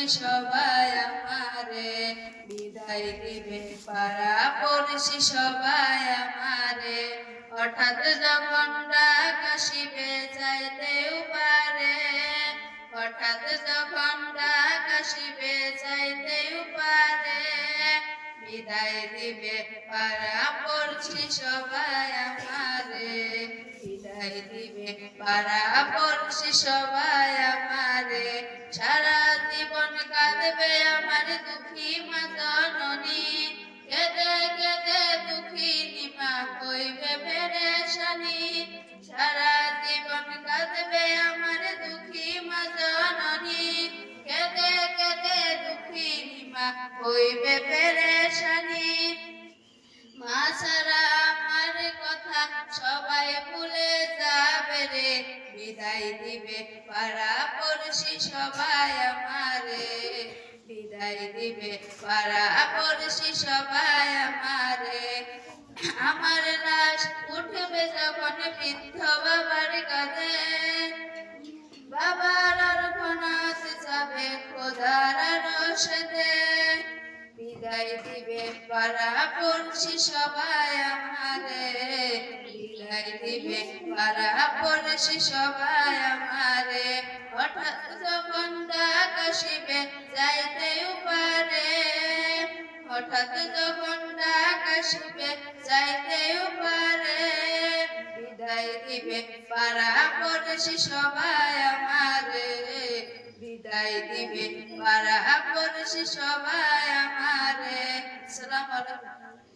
পড়শি সবাই আমারে বিদায় দিবে পাড়া পড়শি সবাই আমারে হঠাৎ যখন ডাক আসিবে যাইতেও পারে হঠাৎ যখন ডাক আসিবে যাইতেও পারে বিদায় দিবে পাড়া পড়শি সবাই আমারে বিদায় দিবে পাড়া পড়শি সবাই আমারে সারা জীবন কাঁদবে আমার দুঃখী মা জননী কেঁদে কেঁদে দুঃখিনী মা হইবে পেরেশানি সারা জীবন কাঁদবে আমার দুঃখী মা জননী কেঁদে কেঁদে দুঃখিনী মা হইবে পেরেশানি মা ছাড়া আমার কথা সবাই ভুলে যাবে রে বিদায় দিবে পাড়া পড়শি সবাই আমারে বিদায় দিবে পাড়া পড়শি সবাই আমারে আমার লাশ উঠবে যখন বৃদ্ধ বাবার কাঁধে বাবার আর ঘনাত যাবে খোদার রসদে বিদায় দিবে পাড়া পড়শি সবাই আমারে বিদায় দিবে পাড়া পড়শি সবাই আমারে হঠাৎ যখন ডাক আসিবে যাইতেও পারে হঠাৎ যখন ডাক আসিবে যাইতেও পারে বিদায় দিবে পাড়া পড়শি সবাই আমারে বিদায় দিবে পাড়া পড়শি সবাই আমারে। আসসালামু আলাইকুম।